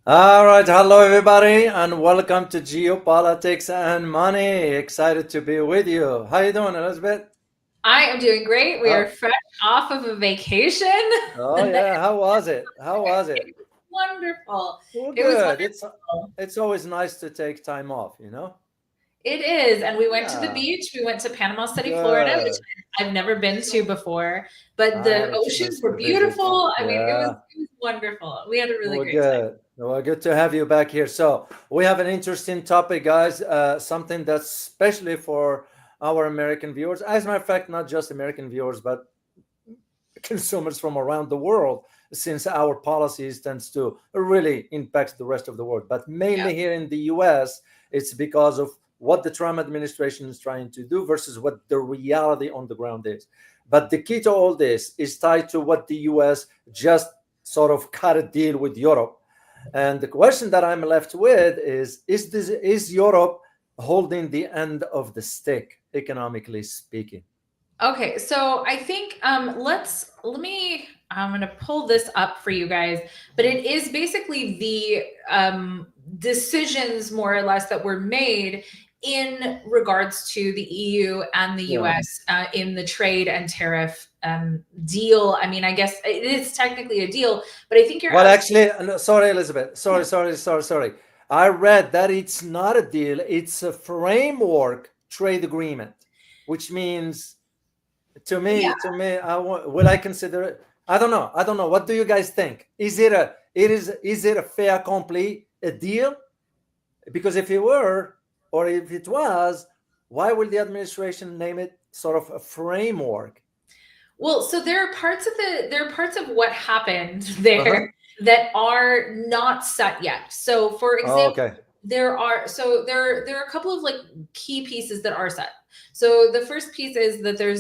All right, hello everybody, and welcome to Geopolitics and Money. Excited to be with you. How you doing, Elizabeth? I am doing great. We are Oh, fresh off of a vacation. oh yeah. How was it? How was it? It was wonderful. Well, It was good. wonderful. It's always nice to take time off, you know? It is. And we went to the Yeah, beach. We went to Panama City, Florida, which good. I've never been to before. But I the had a oceans chance were to visit. beautiful. I mean, Yeah, it was wonderful. We had a really well, great time. good. Well, good to have you back here. So we have an interesting topic, guys. Something that's especially for our American viewers. As a matter of fact, not just American viewers, but consumers from around the world, since our policies tends to really impact the rest of the world, but Yeah. mainly here in the US it's because of what the Trump administration is trying to do versus what the reality on the ground is. But the key to all this is tied to what the US just sort of cut a deal with Europe. And the question that I'm left with is Europe holding the end of the stick, economically speaking? Okay, so I think let me I'm gonna pull this up for you guys, but it is basically the decisions more or less that were made in regards to the EU and the Yeah. US in the trade and tariff deal. I mean, I guess it is technically a deal, but I think you're Well, asking. actually, no, sorry, Elizabeth. Yeah. Sorry. I read that it's not a deal, it's a framework trade agreement, which means will I consider it? I don't know. I don't know. What do you guys think? Is it a fait accompli, a deal? Because if it were, or if it was, why would the administration name it sort of a framework? Well, so there are parts of what happened Uh-huh. there that are not set yet. So, for Oh, example, okay. there are a couple of like key pieces that are set. So the first piece is that there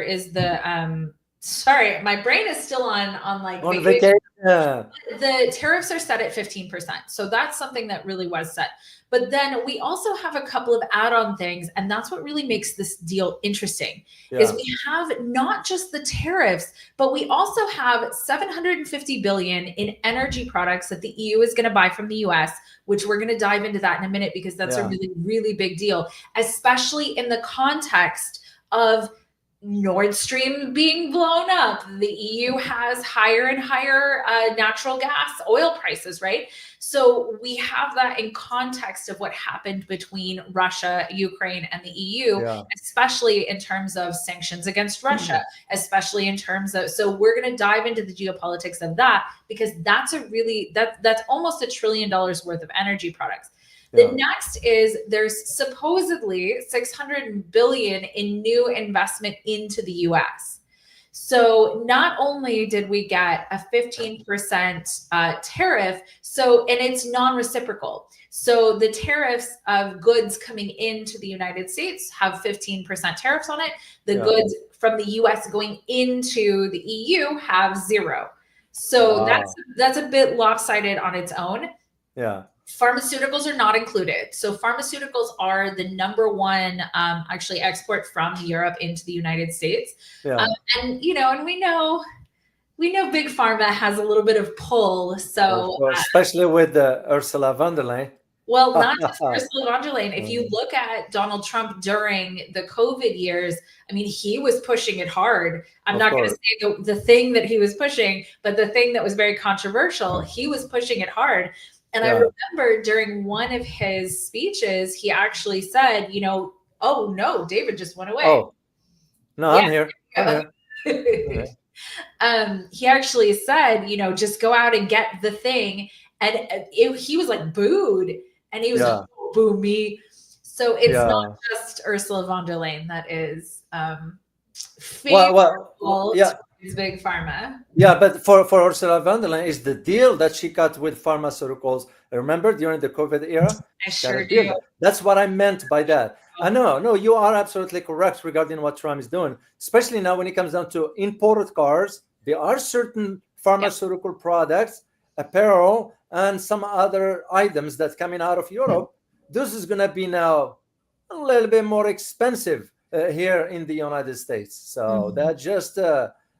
is the sorry, my brain is still on like On vacation. vacation. Yeah. The tariffs are set at 15%. So that's something that really was set. But then we also have a couple of add-on things, and that's what really makes this deal interesting. Is Yeah. we have not just the tariffs, but we also have 750 billion in energy products that the EU is going to buy from the US, which we're going to dive into that in a minute because that's a Yeah. really really big deal, especially in the context of Nord Stream being blown up. The EU has higher and higher natural gas, oil prices, right? So we have that in context of what happened between Russia, Ukraine, and the EU, Yeah. especially in terms of sanctions against Russia, especially in terms of. So we're going to dive into the geopolitics of that because that's almost $1 trillion worth of energy products. The Yeah. next is there's supposedly 600 billion in new investment into the US. So not only did we get a 15% tariff, and it's non-reciprocal. So the tariffs of goods coming into the United States have 15% tariffs on it. The Yeah. goods from the US going into the EU have zero. So Wow. that's a bit lopsided on its own. Yeah. Pharmaceuticals are not included. So pharmaceuticals are the number one actually export from Europe into the United States. Um, Yeah. and and we know big pharma has a little bit of pull. Of So course, especially with Ursula von der Leyen. well, not just Ursula von der Leyen. If you look at Donald Trump during the COVID years, I mean, he was pushing it hard. I'm Of not going to course. say the thing that he was pushing, but the thing that was very controversial, he was pushing it hard. And I Yeah. remember during one of his speeches, he actually said, oh no, David just went away. Oh, no, Yeah. I'm here. I'm here. Okay. He actually said, just go out and get the thing. And he was like booed, and he was like, Yeah. "Oh, boo me." So it's not Yeah. just Ursula von der Leyen that is Well, favorable yeah. to big pharma. Yeah, but for Ursula von der Leyen is the deal that she cut with pharmaceuticals. Remember during the COVID era, I she got a sure deal. do. That's what I meant by that. I know, no, you are absolutely correct regarding what Trump is doing, especially now when it comes down to imported cars. There are certain Yep. pharmaceutical products, apparel, and some other items that's coming out of Europe. This is going to be now a little bit more expensive here in the United States. So Mhm. that just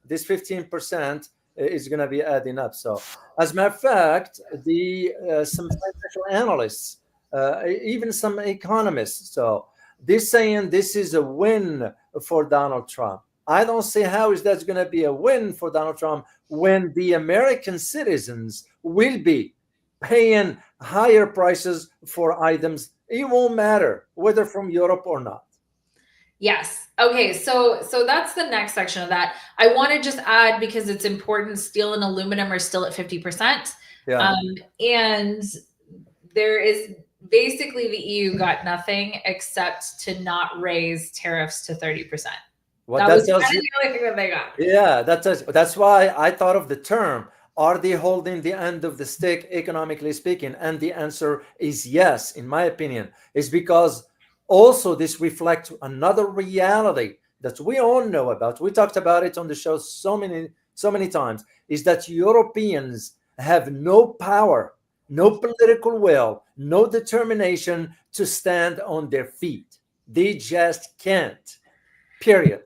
this 15% is going to be adding up. So, as a matter of fact, the some financial analysts, even some economists, so they're saying this is a win for Donald Trump. I don't see how is that going to be a win for Donald Trump when the American citizens will be paying higher prices for items. It won't matter whether from Europe or not. Yes. Okay. So that's the next section of that. I want to just add, because it's important, steel and aluminum are still at 50%. Yeah. And there is basically the EU got nothing except to not raise tariffs to 30%. What That was tells kind you, of the only thing that they got. yeah, that's why I thought of the term. Are they holding the end of the stick, economically speaking? And the answer is yes, in my opinion. Is because also this reflects another reality that we all know about. We talked about it on the show so many times, is that Europeans have no power, no political will, no determination to stand on their feet. They just can't. Period.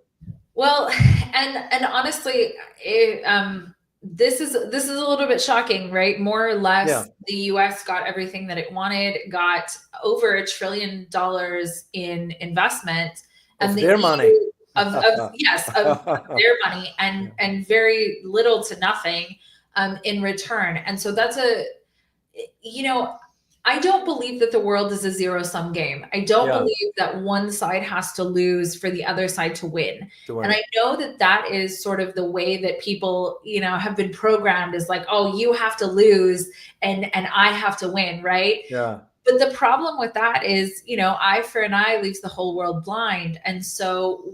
Well, and honestly, this is a little bit shocking, right? More or less, Yeah. the U.S. got everything that it wanted, got over $1 trillion in investment, and Of the their EU money. of their money, and very little to nothing in return. And so that's I don't believe that the world is a zero-sum game. I don't Yeah. believe that one side has to lose for the other side to win. To And win. I know that that is sort of the way that people, have been programmed, is like, oh, you have to lose and I have to win, right? Yeah. But the problem with that is, eye for an eye leaves the whole world blind. And so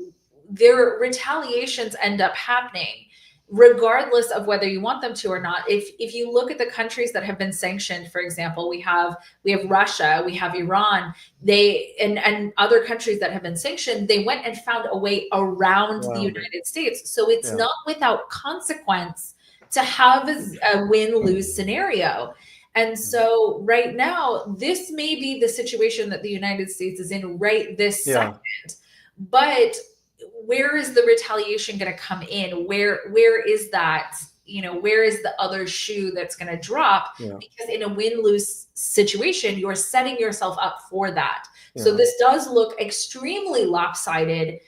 their retaliations end up happening regardless of whether you want them to or not. If you look at the countries that have been sanctioned, for example, we have Russia, we have Iran, they and other countries that have been sanctioned, they went and found a way around the United States. So it's not without consequence to have a win-lose scenario. And so right now, this may be the situation that the United States is in right this second. But where is the retaliation going to come in? Where is that? Where is the other shoe that's going to drop? Yeah. Because in a win-lose situation, you're setting yourself up for that. Yeah. So this does look extremely lopsided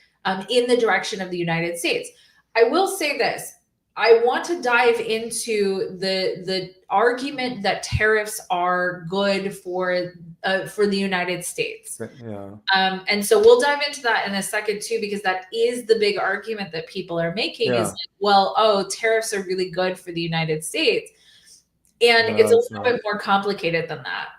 in the direction of the United States. I will say this. I want to dive into the argument that tariffs are good for the United States. Yeah. And so we'll dive into that in a second too, because that is the big argument that people are making is like, well, tariffs are really good for the United States. And it's a little bit more complicated than that.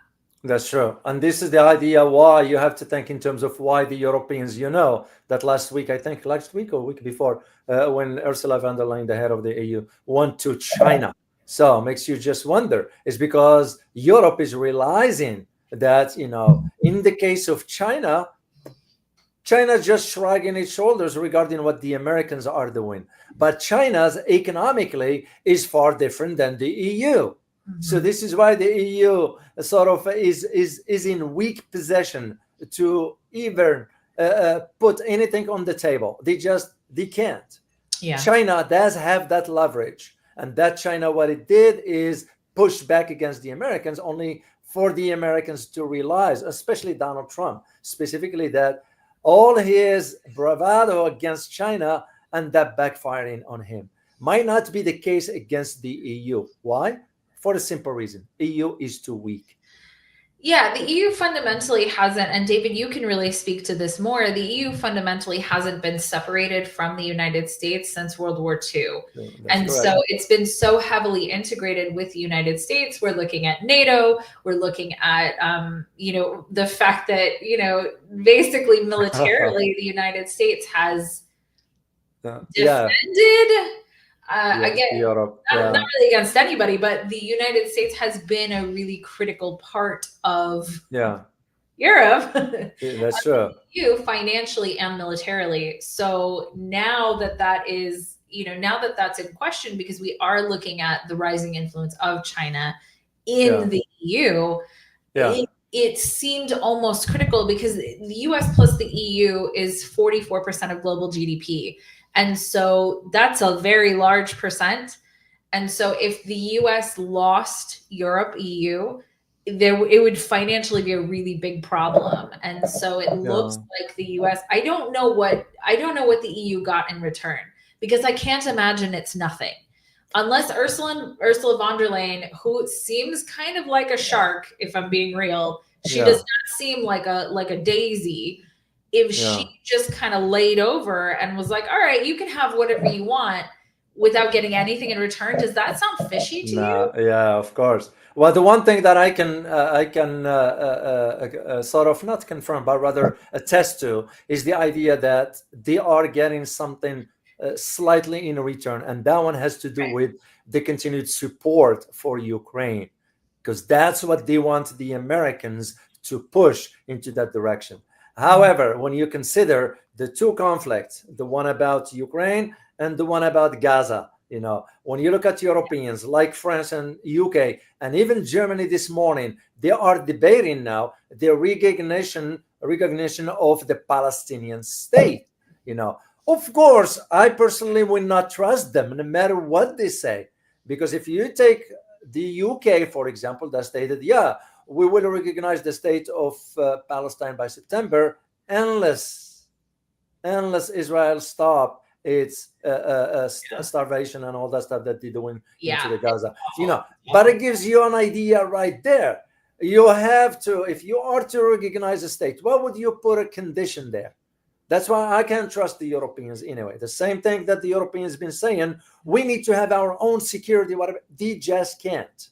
That's true. And this is the idea why you have to think in terms of why the Europeans, that last week or week before, when Ursula von der Leyen, the head of the EU, went to China. So makes you just wonder. It's because Europe is realizing that, in the case of China just shrugging its shoulders regarding what the Americans are doing. But China's economically is far different than the EU. Mm-hmm. So this is why the EU sort of is in weak position to even put anything on the table. They can't. Yeah. China does have that leverage, and that China, what it did is push back against the Americans, only for the Americans to realize, especially Donald Trump, specifically, that all his bravado against China ended up backfiring on him. Might not be the case against the EU. Why? For the simple reason, EU is too weak. Yeah, the EU fundamentally hasn't, and David, you can really speak to this more. The EU fundamentally hasn't been separated from the United States since World War II. And correct. So it's been so heavily integrated with the United States. We're looking at NATO. We're looking at, the fact that, basically militarily, the United States has defended. Again, Europe, not really against anybody, but the United States has been a really critical part of Europe. That's true. You financially and militarily. So now that is, now that that's in question, because we are looking at the rising influence of China in the EU. It seemed almost critical because the US plus the EU is 44% of global GDP. And so that's a very large percent. And so if the US lost Europe, EU, it would financially be a really big problem. And so it looks Yeah. like the US, I don't know what the EU got in return, because I can't imagine it's nothing. Unless Ursula von der Leyen, who seems kind of like a shark, if I'm being real, she does Yeah. not seem like a daisy. If she Yeah. just kind of laid over and was like, all right, you can have whatever you want without getting anything in return, does that sound fishy to you? No, yeah, of course. Well, the one thing that I can sort of not confirm, but rather attest to, is the idea that they are getting something slightly in return, and that one has to do Right. with the continued support for Ukraine, because that's what they want the Americans to push into that direction. However, when you consider the two conflicts, the one about Ukraine and the one about Gaza, when you look at Europeans like France and UK and even Germany this morning, they are debating now the recognition of the Palestinian state. Of course, I personally will not trust them no matter what they say, because if you take the UK, for example, that stated, yeah, we will recognize the state of Palestine by September, unless Israel stop its starvation and all that stuff that they're doing into the Gaza. But it gives you an idea right there. You have to, if you are to recognize a state, what would you put a condition there? That's why I can't trust the Europeans anyway. The same thing that the Europeans have been saying, we need to have our own security, whatever. They just can't.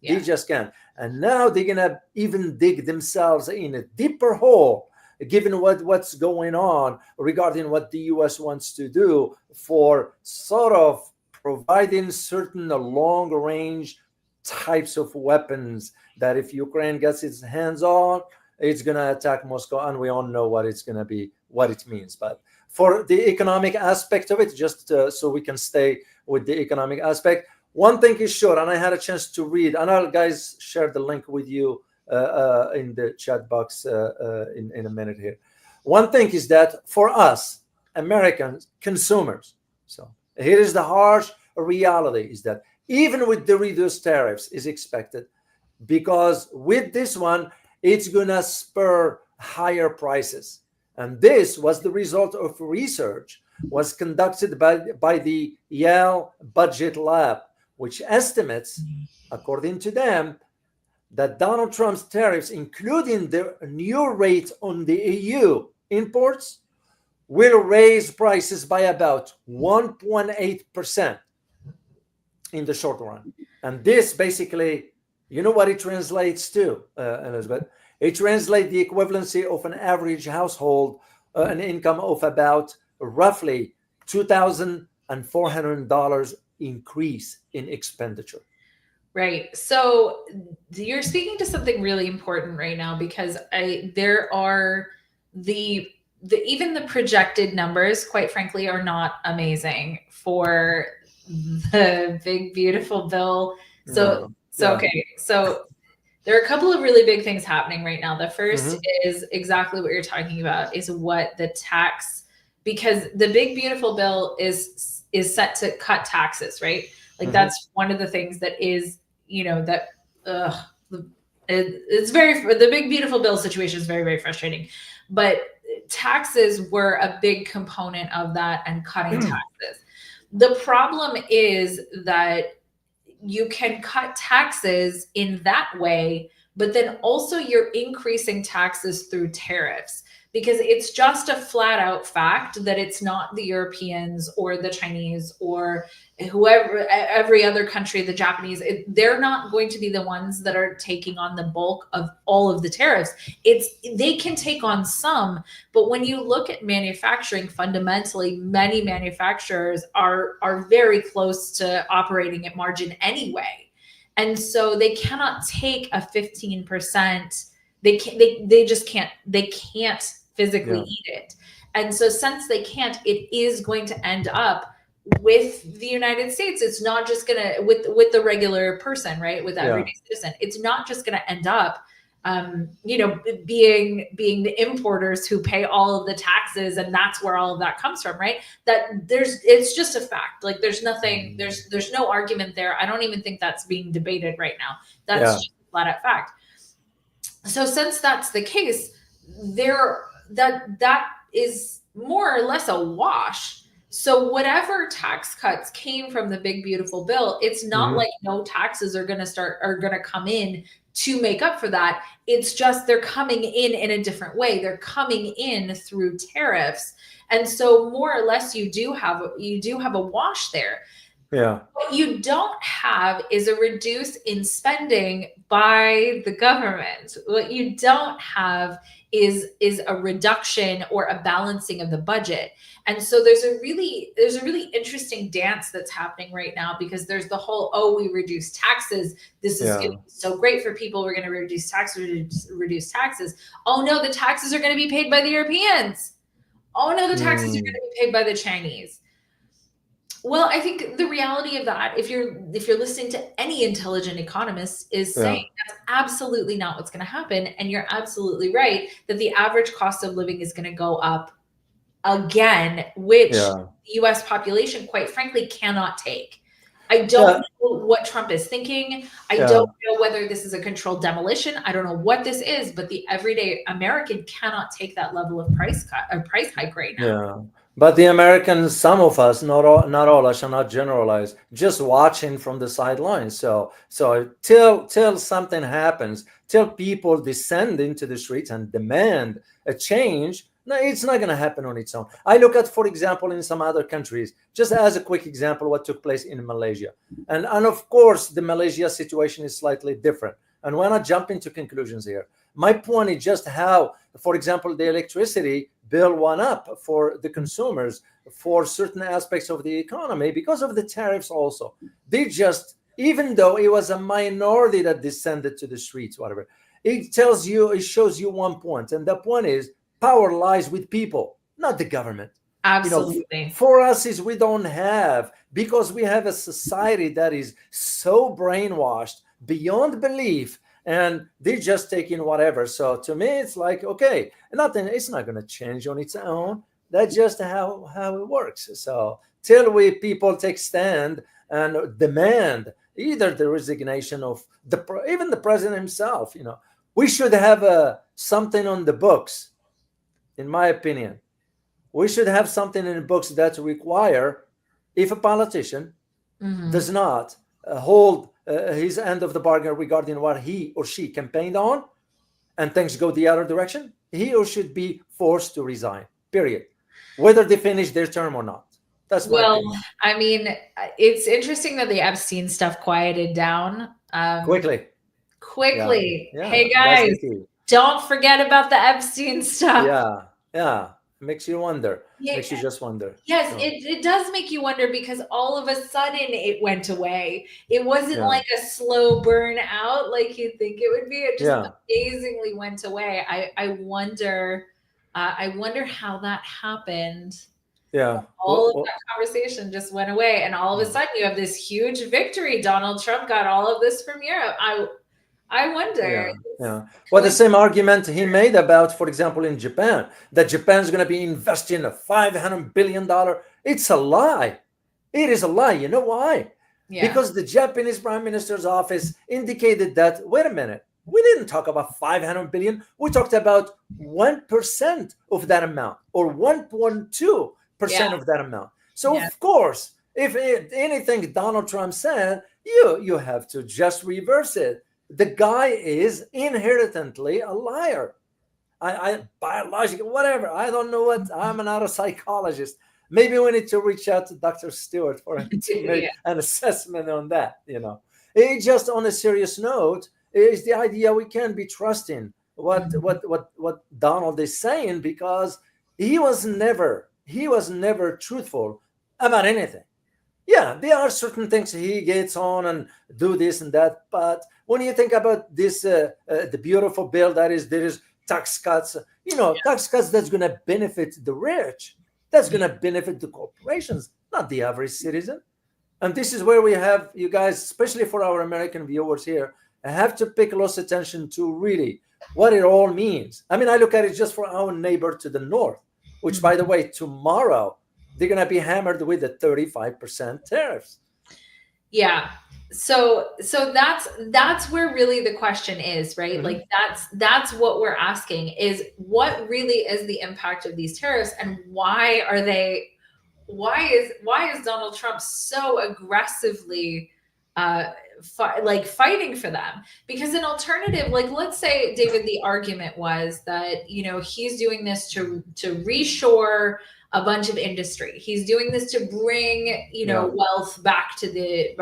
They just can't. And now they're going to even dig themselves in a deeper hole, given what's going on regarding what the US wants to do for sort of providing certain long-range types of weapons that if Ukraine gets its hands on, it's going to attack Moscow, and we all know what it's going to be, what it means. But for the economic aspect of it, just so we can stay with the economic aspect, one thing is sure, and I had a chance to read, and I'll guys share the link with you in the chat box in a minute here. One thing is that for us, American consumers, so here is the harsh reality, is that even with the reduced tariffs is expected, because with this one, it's going to spur higher prices. And this was the result of research was conducted by the Yale Budget Lab, which estimates, according to them, that Donald Trump's tariffs, including the new rate on the EU imports, will raise prices by about 1.8% in the short run. And this basically, you know what it translates to, Elizabeth? It translates the equivalency of an average household, an income of about roughly $2,400 increase in expenditure. Right. So you're speaking to something really important right now, because there are even the projected numbers, quite frankly, are not amazing for the big beautiful bill. So okay. So there are a couple of really big things happening right now. The first is exactly what you're talking about, is what the tax, because the big beautiful bill is set to cut taxes, right? Like that's one of the things that is, that it's the big beautiful bill situation is very, very frustrating. But taxes were a big component of that, and cutting taxes. The problem is that you can cut taxes in that way, but then also you're increasing taxes through tariffs, because it's just a flat out fact that it's not the Europeans or the Chinese or whoever, every other country, the Japanese, they're not going to be the ones that are taking on the bulk of all of the tariffs. They can take on some, but when you look at manufacturing, fundamentally, many manufacturers are very close to operating at margin anyway. And so they cannot take a 15%. They just can't physically eat it. And so since they can't, it is going to end up with the United States. It's not just going to, with the regular person, right? With everyday citizen, it's not just going to end up being the importers who pay all of the taxes, and that's where all of that comes from, right? It's just a fact. Like there's nothing, there's no argument there. I don't even think that's being debated right now. That's just a flat out fact. So since that's the case, that is more or less a wash. So whatever tax cuts came from the big beautiful bill, it's not like no taxes are going to come in to make up for that. It's just they're coming in a different way. They're coming in through tariffs. And so more or less you do have a wash there. Yeah. What you don't have is a reduce in spending by the government. What you don't have is a reduction or a balancing of the budget. And so there's a really interesting dance that's happening right now, because there's the whole, we reduce taxes. This is going to be so great for people. We're going to reduce taxes. Oh no, the taxes are going to be paid by the Europeans. Oh no, the taxes are going to be paid by the Chinese. Well, I think the reality of that, if you're listening to any intelligent economist, is saying that's absolutely not what's going to happen. And you're absolutely right that the average cost of living is going to go up again, which the US population, quite frankly, cannot take. I don't know what Trump is thinking. I don't know whether this is a controlled demolition. I don't know what this is, but the everyday American cannot take that level of price hike right now. Yeah. But the Americans, some of us, not all, I shall not generalize, just watching from the sidelines. So till something happens, till people descend into the streets and demand a change, no, it's not going to happen on its own. I look at, for example, in some other countries, just as a quick example, what took place in Malaysia. And of course, the Malaysia situation is slightly different. And when I jump into conclusions here, my point is just how, for example, the electricity bill went up for the consumers for certain aspects of the economy because of the tariffs also. They just, even though it was a minority that descended to the streets, whatever, it shows you one point. And the point is, power lies with people, not the government. Absolutely. For us, is we don't have, because we have a society that is so brainwashed beyond belief, and they're just taking whatever. So to me, it's like, okay, it's not going to change on its own. That's just how it works. So till people take stand and demand either the resignation of even the president himself, we should have something on the books, in my opinion. We should have something in the books that require, if a politician does not hold his end of the bargain regarding what he or she campaigned on, and things go the other direction, he or should be forced to resign, period, whether they finish their term or not. That's my opinion. I mean, it's interesting that the Epstein stuff quieted down quickly. Yeah. Hey guys, don't forget about the Epstein stuff. Yeah. Makes you wonder. Makes you just wonder. Yes, it does make you wonder, because all of a sudden it went away. It wasn't like a slow burn out like you'd think it would be. It just amazingly went away. I wonder how that happened. Yeah. All of that conversation just went away, and all of a sudden you have this huge victory. Donald Trump got all of this from Europe. I wonder. Yeah. Well, the same argument he made about, for example, in Japan, that Japan's going to be investing $500 billion. It's a lie. It is a lie. You know why? Because the Japanese Prime Minister's office indicated that, wait a minute, we didn't talk about 500 billion. We talked about 1% of that amount, or 1.2% of that amount. So of course, if anything Donald Trump said, you have to just reverse it. The guy is inherently a liar. I biological, whatever. I don't know what. I'm not a psychologist. Maybe we need to reach out to Dr. Stewart for him to make an assessment on that. It just, on a serious note, is the idea we can't be trusting what Donald is saying, because he was never truthful about anything. Yeah, there are certain things he gets on and do this and that, but when you think about this, the beautiful bill there is tax cuts. Tax cuts that's going to benefit the rich, that's going to benefit the corporations, not the average citizen. And this is where we have, you guys, especially for our American viewers here, have to pay close attention to really what it all means. I mean, I look at it just for our neighbor to the north, which, by the way, tomorrow they're going to be hammered with the 35% tariffs. Yeah. So that's where really the question is, right? Like that's what we're asking, is what really is the impact of these tariffs, and why is Donald Trump so aggressively fighting for them? Because an alternative, like, let's say, David, the argument was that, he's doing this to reshore a bunch of industry. He's doing this to bring, wealth back to the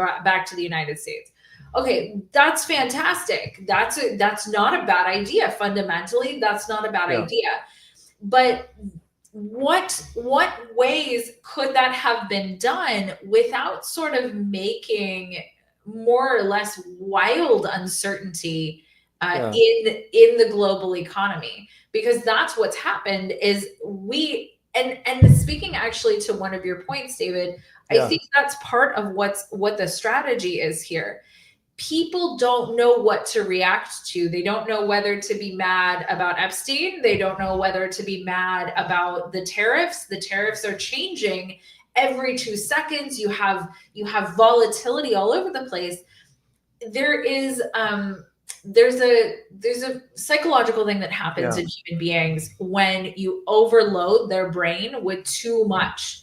United States. Okay, that's fantastic. That's not a bad idea. Fundamentally, that's not a bad idea. But what ways could that have been done without sort of making more or less wild uncertainty in the global economy? Because that's what's happened. Is and speaking actually to one of your points, David, I think that's part of what the strategy is here. People don't know what to react to. They don't know whether to be mad about Epstein. They don't know whether to be mad about the tariffs. The tariffs are changing every 2 seconds. You have volatility all over the place. There's a psychological thing that happens in human beings when you overload their brain with too much,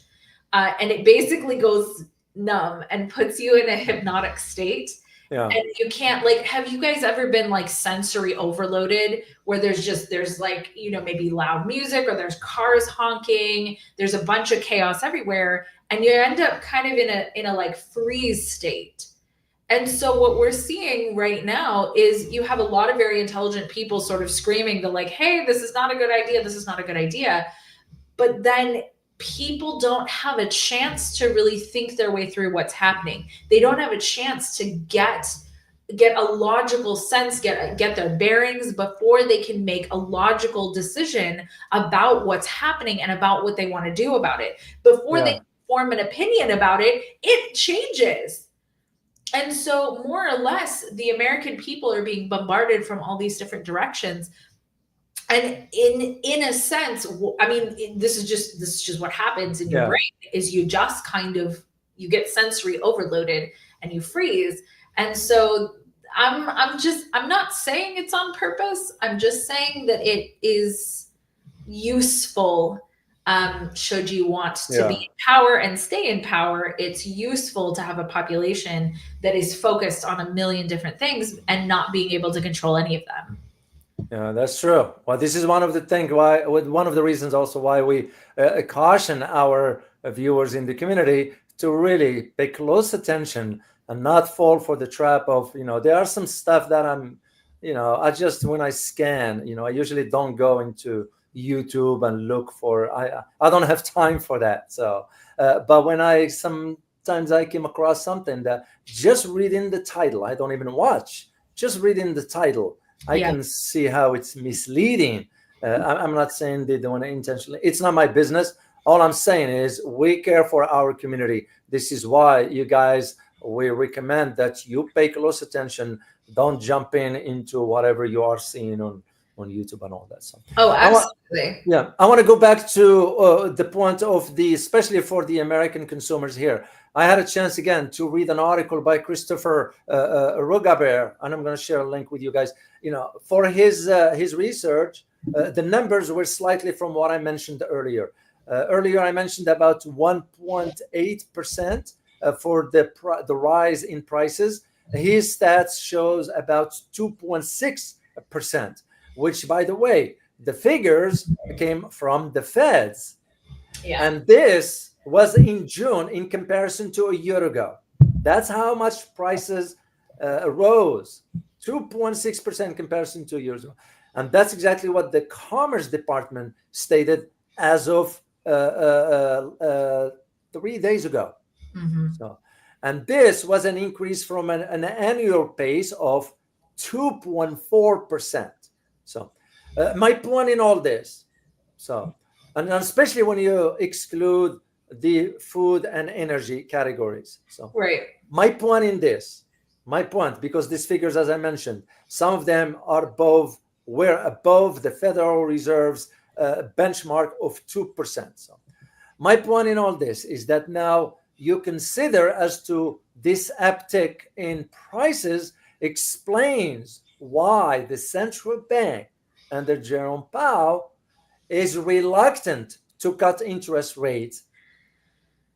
and it basically goes numb and puts you in a hypnotic state. And you can't, like, have you guys ever been like sensory overloaded, where there's like, maybe loud music, or there's cars honking, there's a bunch of chaos everywhere, and you end up kind of in a like freeze state. And so what we're seeing right now is you have a lot of very intelligent people sort of screaming the like, hey, this is not a good idea. This is not a good idea. But then people don't have a chance to really think their way through what's happening. They don't have a chance to get a logical sense, get their bearings before they can make a logical decision about what's happening and about what they want to do about it. Before they form an opinion about it, it changes. And so more or less, the American people are being bombarded from all these different directions. And in a sense, I mean, this is just what happens in your brain, is you just kind of, you get sensory overloaded and you freeze. And so I'm not saying it's on purpose. I'm just saying that it is useful. Should you want to be in power and stay in power, it's useful to have a population that is focused on a million different things and not being able to control any of them. Yeah, that's true. Well, this is one of the reasons also why we caution our viewers in the community to really pay close attention and not fall for the trap of, there are some stuff that when I scan, I usually don't go into YouTube and look for, I don't have time for that. So, but when sometimes I came across something that just reading the title, I don't even watch, just reading the title, I can see how it's misleading. I'm not saying they don't intentionally. It's not my business. All I'm saying is we care for our community. This is why, you guys, we recommend that you pay close attention. Don't jump into whatever you are seeing on YouTube and all that stuff. Oh, absolutely. I want to go back to the point of especially for the American consumers here. I had a chance again to read an article by Christopher Rugabert, and I'm going to share a link with you guys. For his research, the numbers were slightly from what I mentioned earlier. Earlier, I mentioned about 1.8% for the rise in prices. His stats shows about 2.6%, which, by the way, the figures came from the Feds. And this was in June in comparison to a year ago. That's how much prices rose, 2.6% comparison to years ago. And that's exactly what the Commerce Department stated as of 3 days ago. So, and this was an increase from an annual pace of 2.4%. So my point in all this, and especially when you exclude the food and energy categories. So my point, because these figures, as I mentioned, some of them are above we're above the Federal Reserve's benchmark of 2%. So my point in all this is that now you consider as to this uptick in prices explains why the central bank under Jerome Powell is reluctant to cut interest rates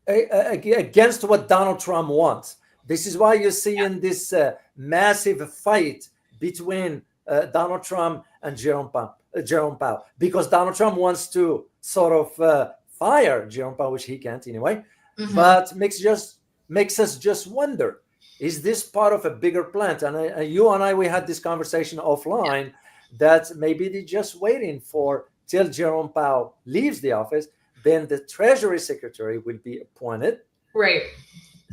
against what Donald Trump wants. This is why you see in this massive fight between Donald Trump and Jerome Powell, because Donald Trump wants to sort of fire Jerome Powell, which he can't anyway, but makes us just wonder, is this part of a bigger plan? And you and I, we had this conversation offline that maybe they're just waiting for till Jerome Powell leaves the office, then the Treasury Secretary will be appointed. Right.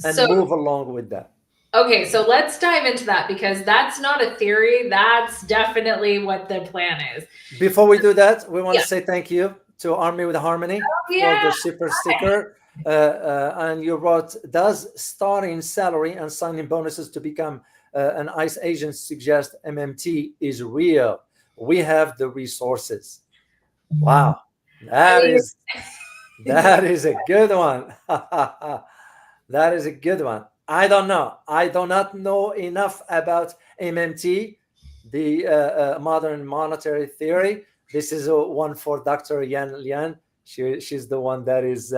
And move along with that. Okay, so let's dive into that, because that's not a theory. That's definitely what the plan is. Before we do that, we want to say thank you to Army with Harmony for the super sticker. And you wrote, does starting salary and signing bonuses to become an ICE agent suggest MMT is real? We have the resources. Wow. That is a good one. That is a good one. I don't know. I do not know enough about MMT, the modern monetary theory. This is one for Dr. Yan Lian. She's the one that is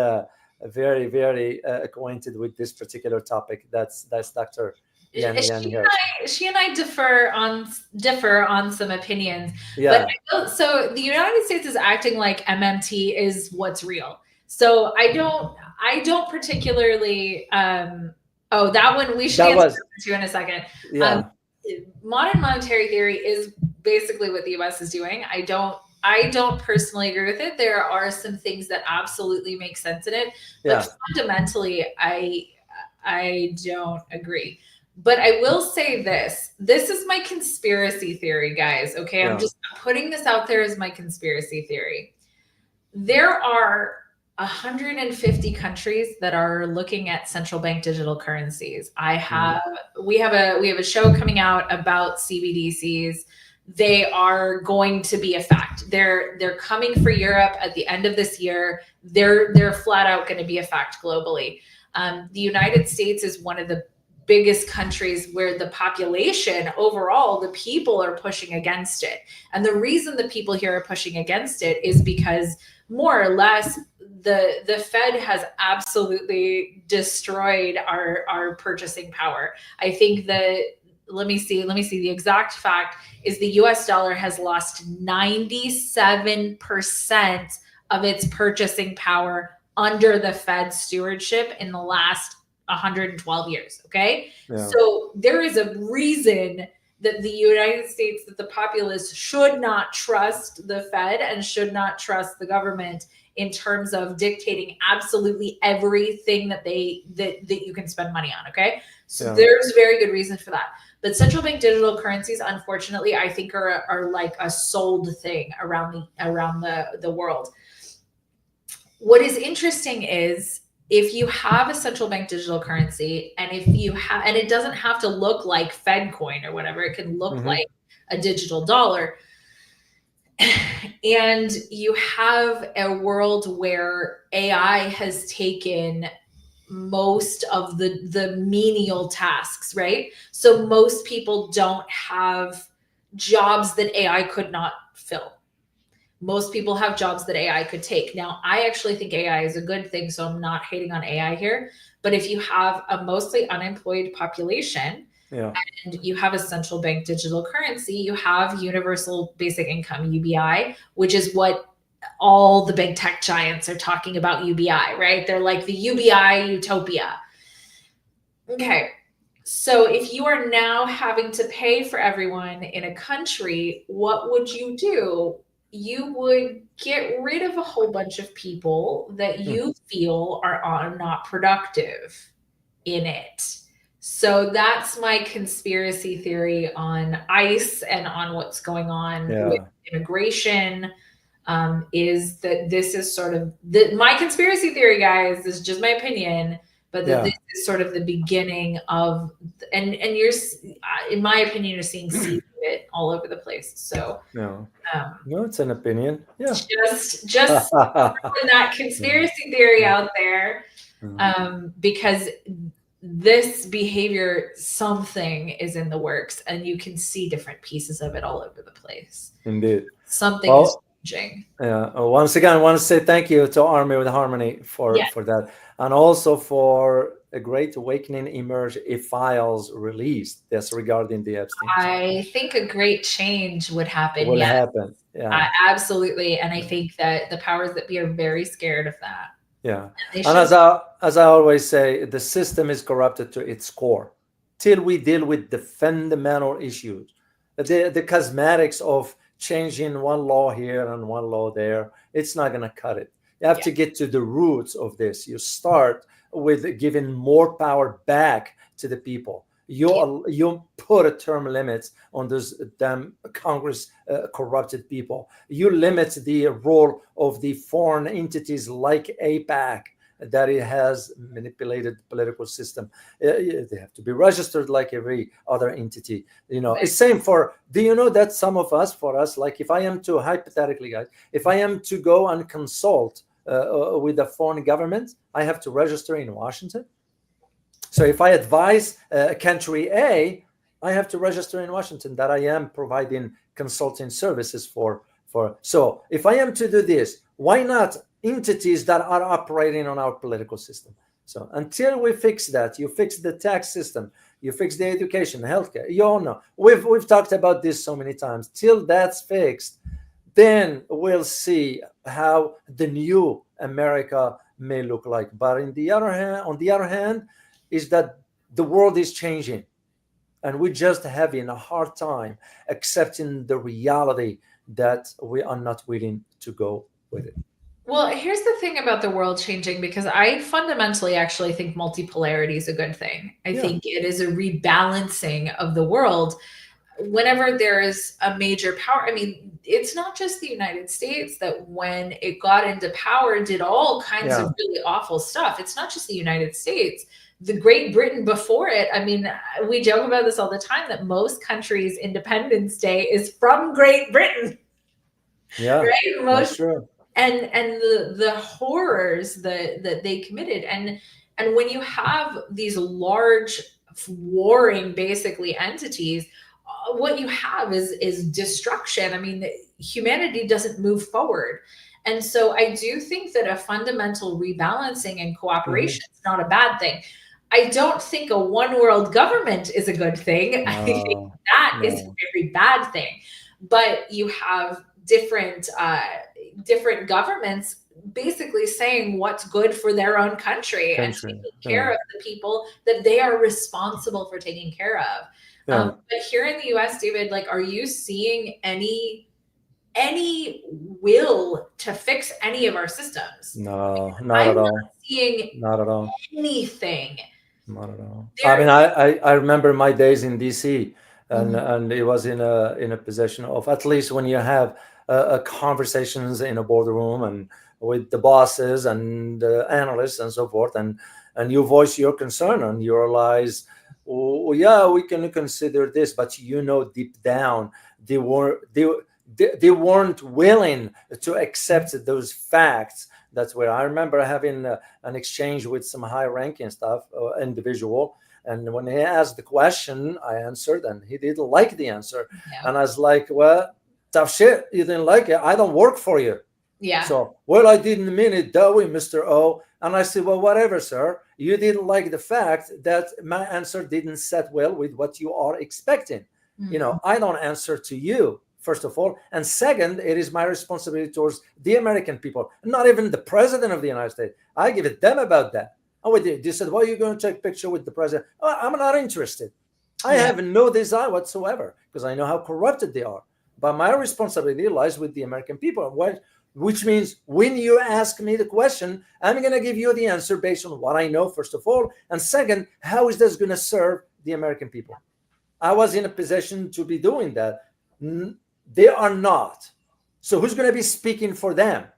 very, very acquainted with this particular topic. That's Dr. Yan Lian here. She and I differ on some opinions. Yeah. But so the United States is acting like MMT is what's real. So I don't particularly. That one we should answer to in a second. Yeah. Modern monetary theory is basically what the U.S. is doing. I don't personally agree with it. There are some things that absolutely make sense in it, but fundamentally, I don't agree. But I will say this. This is my conspiracy theory, guys. Okay, I'm just putting this out there as my conspiracy theory. There are 150 countries that are looking at central bank digital currencies. We have a show coming out about CBDCs. They are going to be a fact. They're coming for Europe at the end of this year. They're flat out going to be a fact globally. The United States is one of the biggest countries where the population overall, the people are pushing against it. And the reason the people here are pushing against it is because more or less the Fed has absolutely destroyed our purchasing power. I think that let me see the exact fact is the US dollar has lost 97% of its purchasing power under the Fed stewardship in the last 112 years. Okay. Yeah. So there is a reason that the United States, that the populace should not trust the Fed and should not trust the government in terms of dictating absolutely everything that you can spend money on. Okay. So there's very good reason for that. But central bank digital currencies, unfortunately, I think are like a sold thing around the world. What is interesting is if you have a central bank digital currency, and it doesn't have to look like Fed coin or whatever, it can look like a digital dollar. And you have a world where AI has taken most of the menial tasks, right? So most people don't have jobs that AI could not fill. Most people have jobs that AI could take. Now, I actually think AI is a good thing, so I'm not hating on AI here. But if you have a mostly unemployed population and you have a central bank digital currency, you have universal basic income, UBI, which is what all the big tech giants are talking about UBI, right? They're like the UBI utopia. Okay. So if you are now having to pay for everyone in a country, what would you do? You would get rid of a whole bunch of people that you feel are not productive in it. So that's my conspiracy theory on ICE and on what's going on with immigration. Is that this is sort of my conspiracy theory, guys. This is just my opinion, but this is sort of the beginning of, and you're, in my opinion, you're seeing seeds of it all over the place. So No, um, no, it's an opinion. Yeah. just throwing that conspiracy theory out there, Mhm. because this behavior, something is in the works, and you can see different pieces of it all over the place. Indeed. Something is Well, changing. yeah. Once again, I want to say thank you to Army with Harmony Yeah, for that, and also for a great awakening emerge if files released. That's regarding the Epstein. So I think a great change would happen. will Yeah, happen. Yeah. absolutely. And I think that the powers that be are very scared of that. Yeah. They And should. as I always say, the system is corrupted to its core. Till we deal with the fundamental issues, the cosmetics of changing one law here and one law there, it's not going to cut it. You have Yeah. to get to the roots of this. You start with giving more power back to the people. You put a term limits on those damn Congress corrupted people. You limit the role of the foreign entities like APAC that it has manipulated the political system. They have to be registered like every other entity. It's same for. Do you know that some of us, for us, like if I am to hypothetically, guys, if I am to go and consult with a foreign government, I have to register in Washington. So if I advise country A, I have to register in Washington that I am providing consulting services for. So if I am to do this, why not entities that are operating on our political system? So until we fix that, you fix the tax system, you fix the education, healthcare. You all know we've talked about this so many times. Till that's fixed, then we'll see how the new America may look like. But on the other hand, is that the world is changing, and we're just having a hard time accepting the reality that we are not willing to go with it. Well, here's the thing about the world changing, because I fundamentally actually think multipolarity is a good thing. I Yeah. think it is a rebalancing of the world. Whenever there is a major power, I mean, it's not just the United States that when it got into power did all kinds Yeah. of really awful stuff. It's not just the United States. The Great Britain before it, I mean, we joke about this all the time that most countries' Independence Day is from Great Britain, Yeah. right? That's Most, true. and the horrors that they committed, and when you have these large warring basically entities, what you have is destruction. I mean, humanity doesn't move forward. And so I do think that a fundamental rebalancing and cooperation is not a bad thing. I don't think a one world government is a good thing. I think No. that is a No. very bad thing. But you have different governments basically saying what's good for their own country and taking care of the people that they are responsible for taking care of. Yeah. But here in the US, David, like, are you seeing any will to fix any of our systems? No, not at I'm all. not seeing Not at all. anything. Not at all. I There, mean, I remember my days in DC, and Mhm. and it was in a position of, at least when you have conversations in a boardroom and with the bosses and analysts and so forth, and you voice your concern and you realize, oh yeah, we can consider this, but deep down they were they weren't willing to accept those facts. That's where I remember having an exchange with some high-ranking individual, and when he asked the question, I answered, and he didn't like the answer, Yeah. and I was like, "Well, tough shit. You didn't like it. I don't work for you." Yeah. So, well, I didn't mean it that way, Mr. O. And I said, well, whatever, sir. You didn't like the fact that my answer didn't set well with what you are expecting. Mhm. I don't answer to you, first of all. And second, it is my responsibility towards the American people, not even the president of the United States. I give a damn about that. Oh, wait, they said, well, you're going to take a picture with the president. Oh, I'm not interested. I Yeah. have no desire whatsoever because I know how corrupted they are. But my responsibility lies with the American people. Which means when you ask me the question, I'm going to give you the answer based on what I know, first of all. And second, how is this going to serve the American people? I was in a position to be doing that. They are not. So who's going to be speaking for them?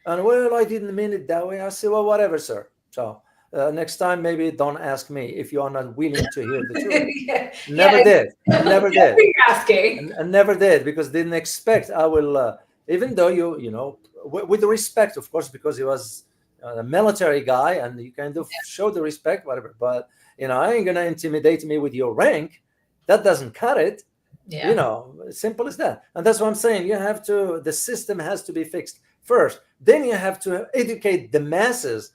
And well, I didn't mean it that way. I said, well, whatever, sir. So Next time, maybe don't ask me if you are not willing to hear the truth. Yeah, Never yeah, did. Never did. you're asking. And never did, because didn't expect I will, even though with the respect, of course, because he was a military guy and you kind of show the respect, whatever. But I ain't gonna intimidate me with your rank. That doesn't cut it. Yeah. Simple as that. And that's what I'm saying. The system has to be fixed first. Then you have to educate the masses.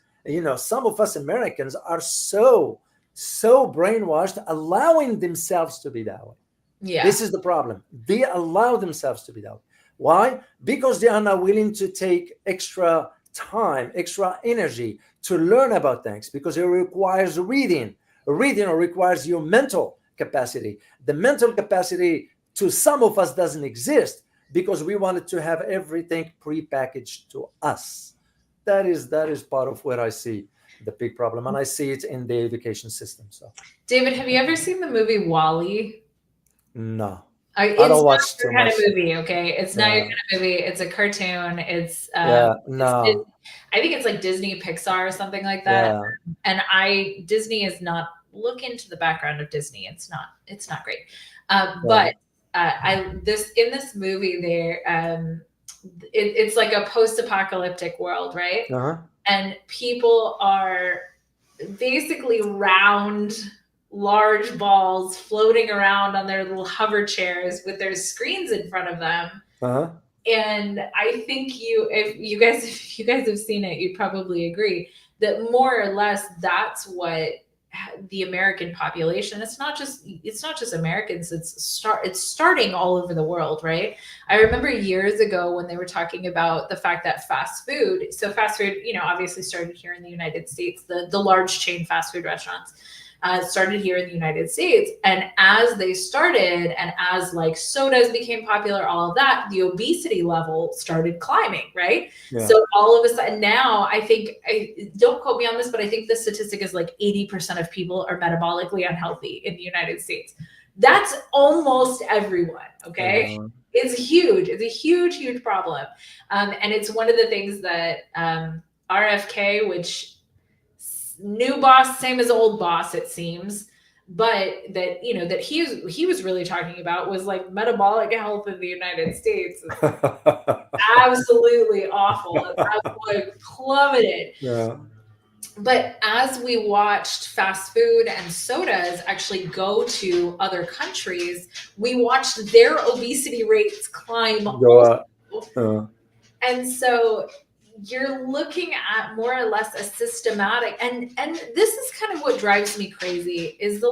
Some of us Americans are so brainwashed, allowing themselves to be that way. Yeah. This is the problem. They allow themselves to be that way. Why? Because they are not willing to take extra time, extra energy to learn about things, because it requires reading. Reading requires your mental capacity. The mental capacity to some of us doesn't exist because we wanted to have everything prepackaged to us. That is part of where I see the big problem, and I see it in the education system. So, David, have you ever seen the movie WALL-E? no, It's I don't not watch your too kind of much. movie, okay? It's not your kind of movie. It's a cartoon. It's Yeah, it's no, I think it's like Disney Pixar or something like that. yeah, And Disney is not, look into the background of Disney. It's not great. But in this movie there, it's like a post-apocalyptic world, right? uh-huh. And people are basically round, large balls floating around on their little hover chairs with their screens in front of them. Uh-huh. And I think if you guys have seen it, you'd probably agree that more or less that's what the American population. It's not just Americans. It's starting all over the world, right? I remember years ago when they were talking about the fact that fast food. So fast food, obviously started here in the United States. The large chain fast food restaurants started here in the United States. And as they started, and as like sodas became popular, all of that, the obesity level started climbing, right? Yeah. So all of a sudden now, I think, don't quote me on this, but I think the statistic is like 80% of people are metabolically unhealthy in the United States. That's almost everyone, okay? It's huge. It's a huge, huge problem. And it's one of the things that RFK, which new boss, same as old boss, it seems, but that that he was really talking about was like metabolic health in the United States. Absolutely awful. Absolutely plummeted. Yeah. But as we watched fast food and sodas actually go to other countries, we watched their obesity rates climb. And so you're looking at more or less a systematic, and this is kind of what drives me crazy, is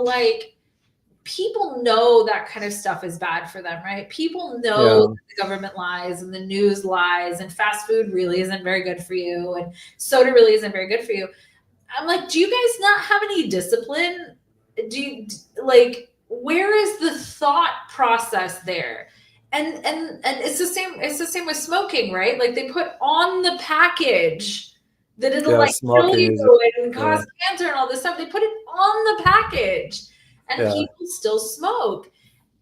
people know that kind of stuff is bad for them, right? People know that the government lies and the news lies, and fast food really isn't very good for you, and soda really isn't very good for you. I'm like, do you guys not have any discipline? Where is the thought process there? And it's the same with smoking, right? Like they put on the package that it'll kill you and cause cancer and all this stuff. They put it on the package, and people still smoke.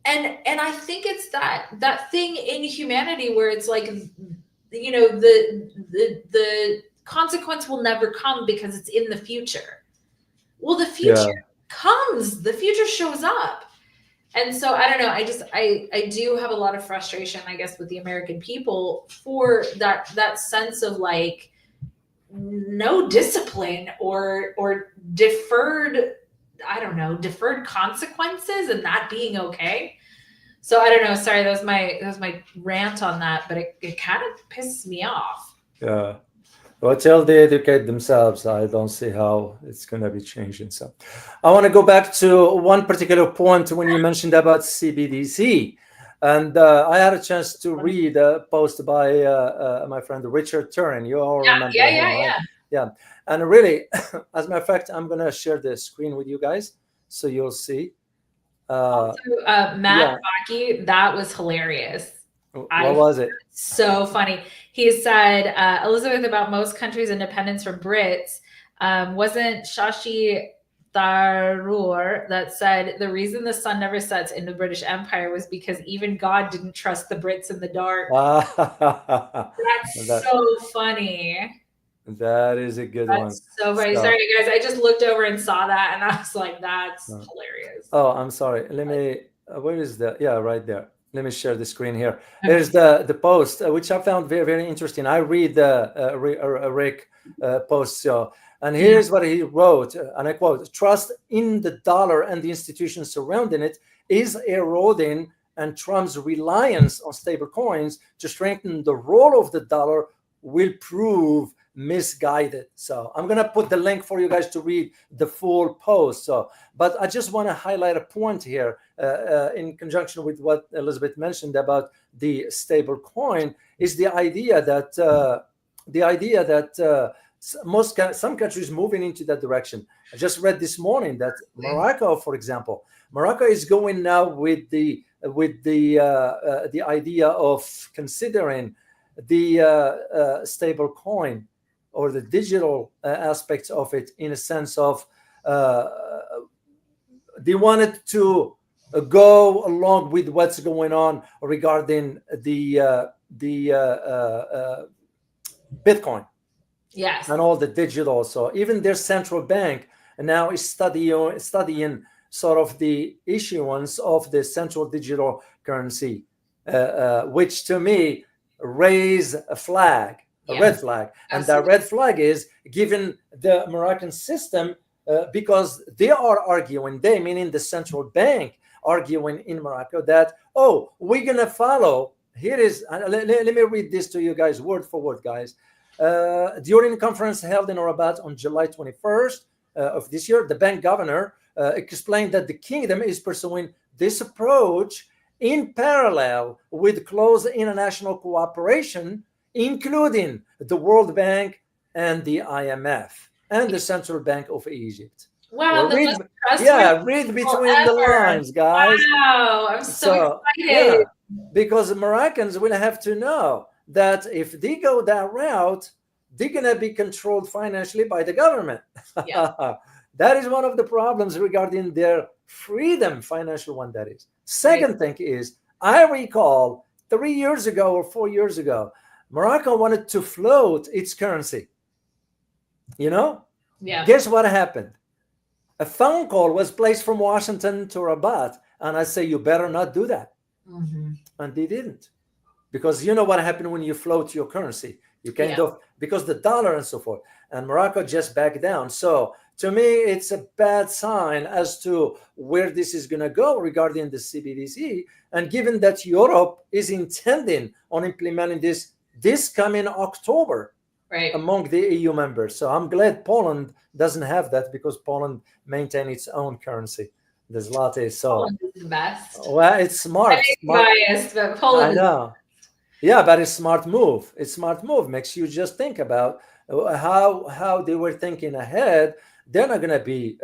And I think it's that thing in humanity where it's like, the consequence will never come because it's in the future. Well, the future comes. The future shows up. And so I don't know. I do have a lot of frustration, I guess, with the American people for that sense of like no discipline or deferred consequences, and that being okay. So I don't know. Sorry, that was my rant on that, but it kind of pisses me off. Yeah. Well, till they educate themselves, I don't see how it's going to be changing. So I want to go back to one particular point when you mentioned about CBDC. And I had a chance to read a post by my friend Richard Turin. You all remember him, right? Yeah. And really, as a matter of fact, I'm going to share the screen with you guys so you'll see. Matt Bakke, that was hilarious. What was it? So funny. He said, Elizabeth, about most countries' independence from Brits, wasn't Shashi Tharoor that said the reason the sun never sets in the British Empire was because even God didn't trust the Brits in the dark. That's so funny. That is a good one. That's so funny. So, Sorry, guys. I just looked over and saw that, and I was like, "That's hilarious." oh, I'm sorry. Let me. Where is the? Yeah, right there. Let me share the screen here. Okay. Here's the post, which I found very very interesting. I read the Rick post. So, and Yeah. here's what he wrote, and I quote: "Trust in the dollar and the institutions surrounding it is eroding, and Trump's reliance on stable coins to strengthen the role of the dollar will prove misguided." So, I'm gonna put the link for you guys to read the full post. So, but I just want to highlight a point here in conjunction with what Elizabeth mentioned about the stable coin is the idea that some countries moving into that direction. I just read this morning that Morocco, for example, Morocco is going now with the idea of considering the stable coin or the digital aspects of it in a sense of uh, they wanted to go along with what's going on regarding the Bitcoin Yes. and all the digital. So even their central bank now is studying sort of the issuance of the central digital currency, which to me raise a flag, a Yeah. red flag. And Absolutely. that red flag is given the Moroccan system because they are arguing, they meaning the central bank arguing in Morocco that, oh, we're going to follow. Here is, let me read this to you guys word for word, guys. During a conference held in Rabat on July 21st of this year, the bank governor explained that the kingdom is pursuing this approach in parallel with close international cooperation, including the World Bank and the IMF and the Central Bank of Egypt. Wow, the most Read trustworthy between the ever. lines, guys. Wow, I'm so excited. Yeah, because Americans will have to know that if they go that route, they're going to be controlled financially by the government. Yeah. That is one of the problems regarding their freedom, financial one, that is. Second thing is, I recall 3 years ago or 4 years ago, Morocco wanted to float its currency. You know? Yeah. Guess what happened? A phone call was placed from Washington to Rabat, and I say, you better not do that. Mm-hmm. And they didn't. Because you know what happened when you float your currency? You kind of, because the dollar and so forth. And Morocco just backed down. So to me, it's a bad sign as to where this is going to go regarding the CBDC. And given that Europe is intending on implementing this coming October among the EU members. So I'm glad Poland doesn't have that because Poland maintains its own currency. The zloty. So Poland is the best. Well, it's smart. I'm biased, but Poland. I know. Yeah, but it's smart move. It's smart move. Makes you just think about how they were thinking ahead. They're not going to be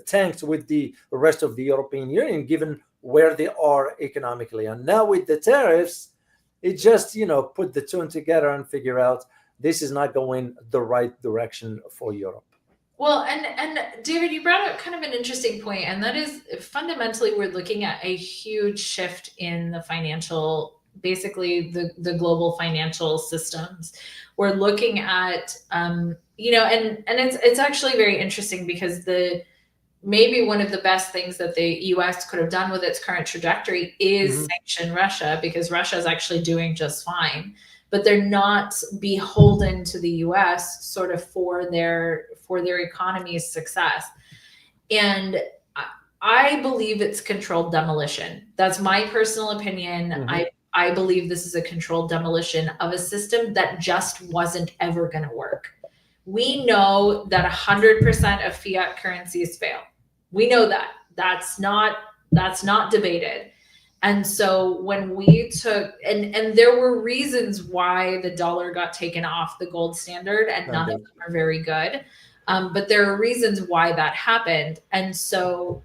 tanked with the rest of the European Union, given where they are economically. And now with the tariffs, it just put the two together and figure out this is not going the right direction for Europe. Well, and David, you brought up kind of an interesting point, and that is fundamentally we're looking at a huge shift in the financial, basically the global financial systems. We're looking at, and it's actually very interesting because maybe one of the best things that the U.S. could have done with its current trajectory is sanction Russia, because Russia is actually doing just fine. But they're not beholden to the U.S. sort of for their economy's success. And I believe it's controlled demolition. That's my personal opinion. I believe this is a controlled demolition of a system that just wasn't ever going to work. We know that 100% of fiat currencies fail. We know that. That's not debated. And so when we took, and there were reasons why the dollar got taken off the gold standard, and none of them are very good. But there are reasons why that happened. And so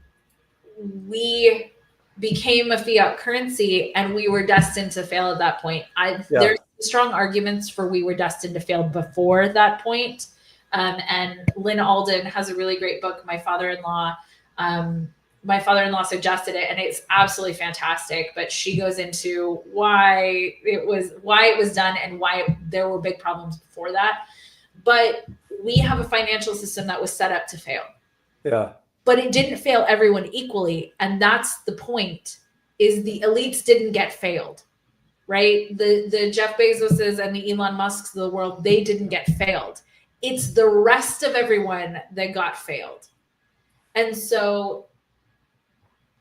we became a fiat currency, and we were destined to fail at that point. There's strong arguments for we were destined to fail before that point. And Lynn Alden has a really great book, My father-in-law suggested it, and it's absolutely fantastic. But she goes into why it was done and why there were big problems before that. But we have a financial system that was set up to fail. Yeah. But it didn't fail everyone equally. And that's the point, is the elites didn't get failed, right? The Jeff Bezoses and the Elon Musks of the world, they didn't get failed. It's the rest of everyone that got failed. And so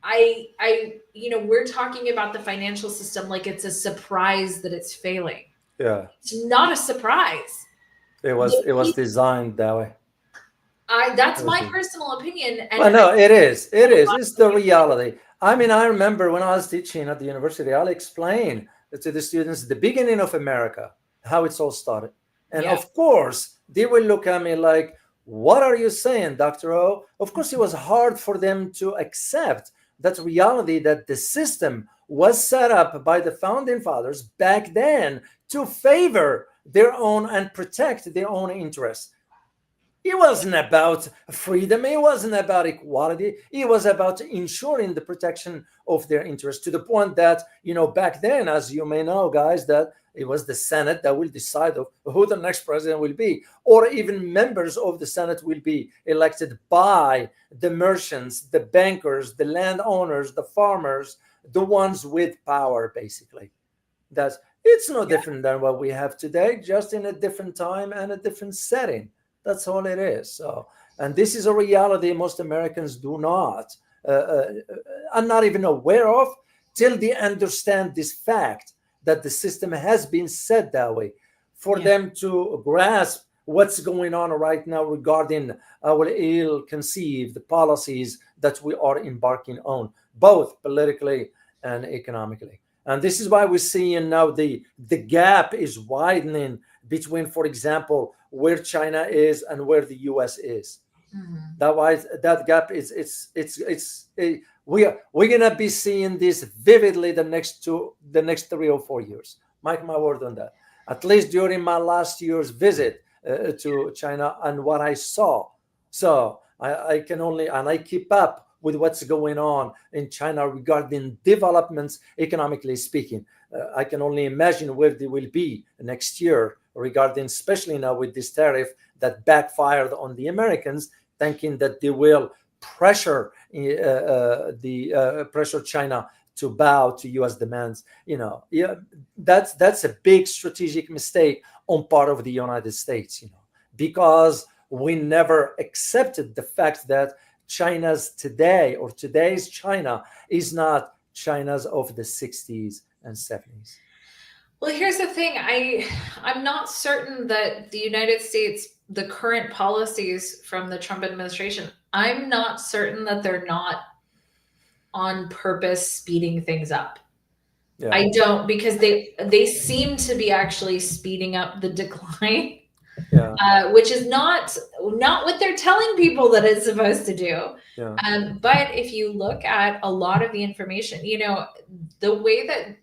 we're talking about the financial system like it's a surprise that it's failing. Yeah. It's not a surprise. It was designed that way. That's my personal opinion. And well, no, it is. It's the reality. I mean, I remember when I was teaching at the university, I'll explain to the students the beginning of America, how it's all started. And of course, they will look at me like, what are you saying, Dr. O? Of course, it was hard for them to accept that reality, that the system was set up by the founding fathers back then to favor their own and protect their own interests. It wasn't about freedom. It wasn't about equality. It was about ensuring the protection of their interests, to the point that, back then, as you may know, guys, that it was the Senate that will decide of who the next president will be, or even members of the Senate will be elected by the merchants, the bankers, the landowners, the farmers, the ones with power, basically. It's no different than what we have today, just in a different time and a different setting. That's all it is. So, and this is a reality most Americans do not, are not even aware of, till they understand this fact that the system has been set that way, for them to grasp what's going on right now regarding our ill-conceived policies that we are embarking on, both politically and economically. And this is why we're seeing now the gap is widening between, for example, where China is and where the US is. Mm-hmm. That gap is we're gonna be seeing this vividly the next 3 or 4 years. Mark my word on that. At least during my last year's visit to China and what I saw. So I can only, and I keep up with what's going on in China regarding developments, economically speaking. I can only imagine where they will be next year regarding, especially now with this tariff that backfired on the Americans, thinking that they will pressure pressure China to bow to U.S. demands. That's a big strategic mistake on part of the United States. Because we never accepted the fact that China's today, or today's China, is not China's of the 60s and 70s. Well, here's the thing. I'm not certain that the United States, the current policies from the Trump administration, I'm not certain that they're not on purpose speeding things up. Yeah. I don't, because they seem to be actually speeding up the decline. Yeah. Which is not what they're telling people that it's supposed to do. Yeah. But if you look at a lot of the information, the way that,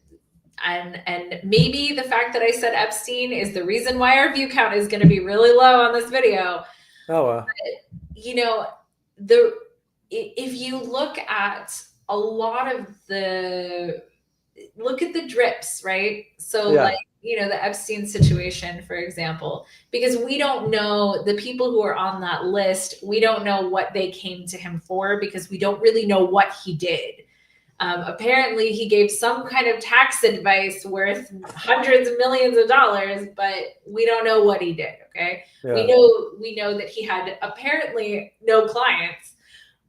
and maybe the fact that I said Epstein is the reason why our view count is going to be really low on this video. Oh, wow. But, if you look at a lot of look at the drips, right? So yeah. Like, the Epstein situation, for example, because we don't know the people who are on that list. We don't know what they came to him for, because we don't really know what he did. Apparently he gave some kind of tax advice worth hundreds of millions of dollars, but we don't know what he did. Okay. Yeah. We know that he had apparently no clients,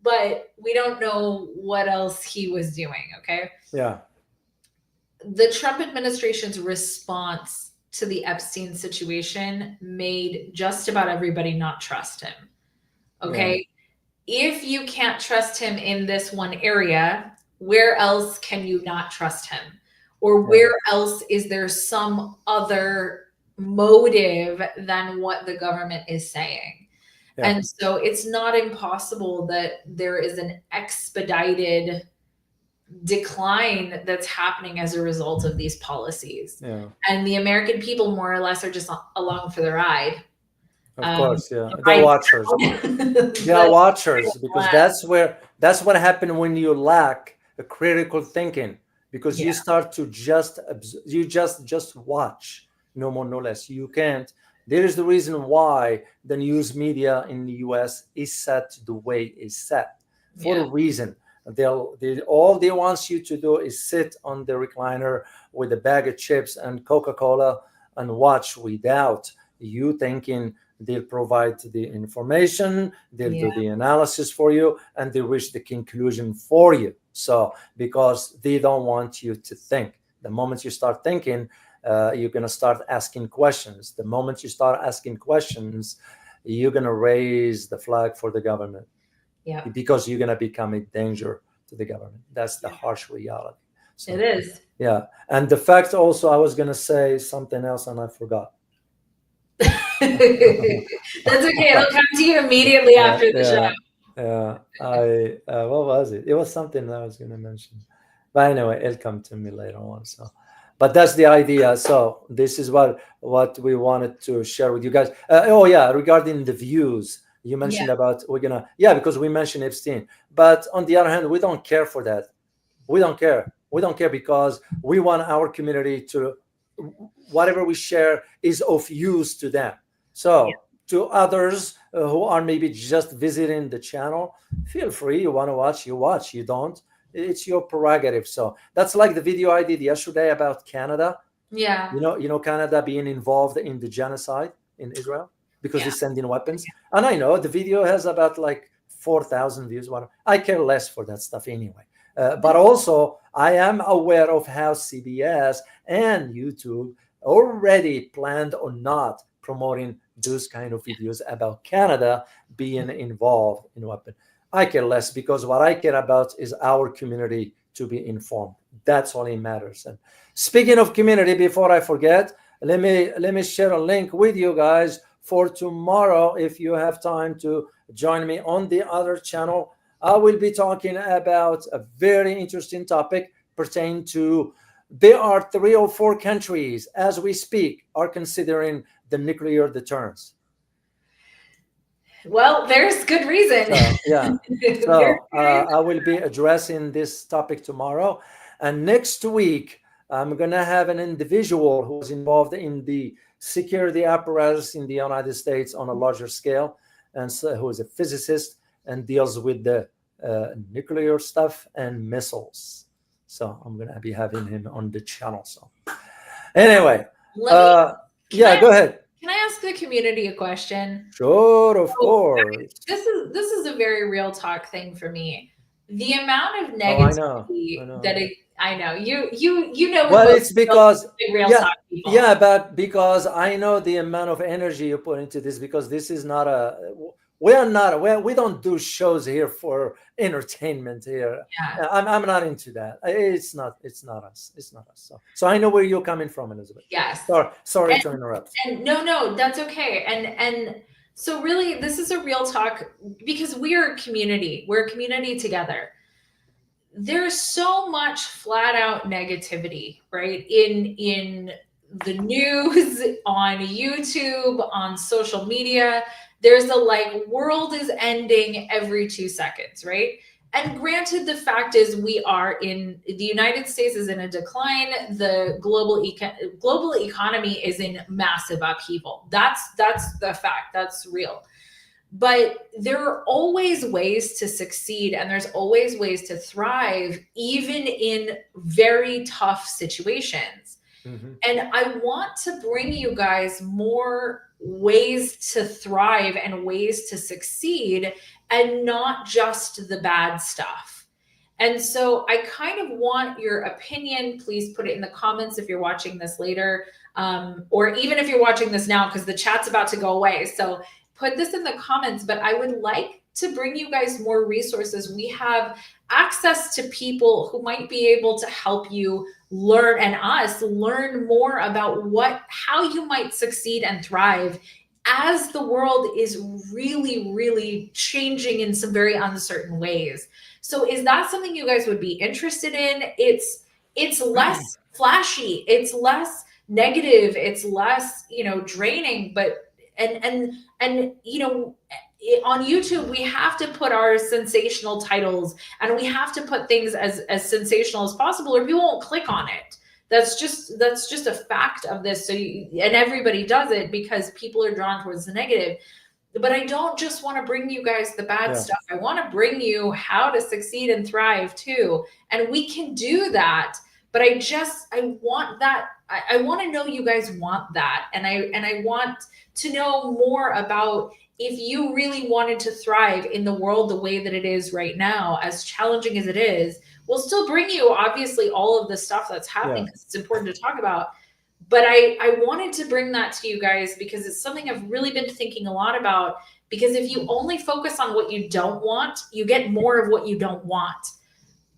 but we don't know what else he was doing. Okay. Yeah. The Trump administration's response to the Epstein situation made just about everybody not trust him. Okay. Yeah. If you can't trust him in this one area, where else can you not trust him? Or where else is there some other motive than what the government is saying? Yeah. And so it's not impossible that there is an expedited decline that's happening as a result of these policies. Yeah. And the American people more or less are just along for the ride. Of course, yeah. They're watchers. They're watchers, because that's what happened when you lack a critical thinking, because you start to just watch, no more, no less. You can't There is the reason why the news media in the US is set the way it's set, for a reason. All they want you to do is sit on the recliner with a bag of chips and Coca-Cola and watch without you thinking. They'll provide the information, they'll do the analysis for you, and they reach the conclusion for you. So because they don't want you to think. The moment you start thinking, you're going to start asking questions. The moment you start asking questions, you're going to raise the flag for the government. Yeah. Because you're going to become a danger to the government. That's the harsh reality. So, it is. Yeah. And the fact also, I was going to say something else and I forgot. That's okay. It'll come to you immediately after the show. Yeah. What was it? It was something I was going to mention. But anyway, it'll come to me later on. So, but that's the idea. So this is what we wanted to share with you guys. Regarding the views. You mentioned about because we mentioned Epstein. But on the other hand, we don't care for that. We don't care. We don't care because we want our community to, whatever we share is of use to them. So to others who are maybe just visiting the channel, feel free. You want to watch, you watch. You don't, it's your prerogative. So that's like the video I did yesterday about Canada. Yeah. You know, Canada being involved in the genocide in Israel. Because they send in weapons. And I know the video has about like 4,000 views. I care less for that stuff anyway. But also, I am aware of how CBS and YouTube already planned on not promoting those kind of videos about Canada being involved in weapons. I care less because what I care about is our community to be informed. That's all it matters. And speaking of community, before I forget, let me share a link with you guys for tomorrow. If you have time to join me on the other channel, I will be talking about a very interesting topic pertaining to, there are 3 or 4 countries as we speak are considering the nuclear deterrence. Well, there's good reason. So I will be addressing this topic tomorrow. And next week, I'm going to have an individual who was involved in the security apparatus in the United States on a larger scale, and so, who is a physicist and deals with the nuclear stuff and missiles. So I'm going to be having him on the channel. So anyway, go ahead. Can I ask the community a question? Sure, of course. This is a very real talk thing for me. The amount of negativity I know you know. Well, it's because but because I know the amount of energy you put into this, because this is not we don't do shows here for entertainment here. I'm not into that. It's not us. So I know where you're coming from, Elizabeth. Yes. Sorry to interrupt. And no, that's okay. And so really, this is a real talk because we're a community. We're a community together. There's so much flat out negativity, right? In the news, on YouTube, on social media. There's a world is ending every 2 seconds, right? And granted, the fact is the United States is in a decline. The global economy is in massive upheaval. That's the fact. That's real. But there are always ways to succeed, and there's always ways to thrive, even in very tough situations. Mm-hmm. And I want to bring you guys more ways to thrive and ways to succeed, and not just the bad stuff. And so I kind of want your opinion. Please put it in the comments if you're watching this later, or even if you're watching this now, because the chat's about to go away. So put this in the comments, but I would like to bring you guys more resources. We have access to people who might be able to help you learn, and us learn more about how you might succeed and thrive as the world is really, really changing in some very uncertain ways. So is that something you guys would be interested in? It's less flashy, it's less negative, it's less, draining, but and on YouTube, we have to put our sensational titles, and we have to put things as sensational as possible, or people won't click on it. That's just a fact of this. So and everybody does it because people are drawn towards the negative. But I don't just want to bring you guys the bad stuff. I want to bring you how to succeed and thrive too. And we can do that. But I want that. I want to know you guys want that. And I want to know more about if you really wanted to thrive in the world the way that it is right now, as challenging as it is. We'll still bring you obviously all of the stuff that's happening because it's important to talk about. But I wanted to bring that to you guys because it's something I've really been thinking a lot about. Because if you only focus on what you don't want, you get more of what you don't want.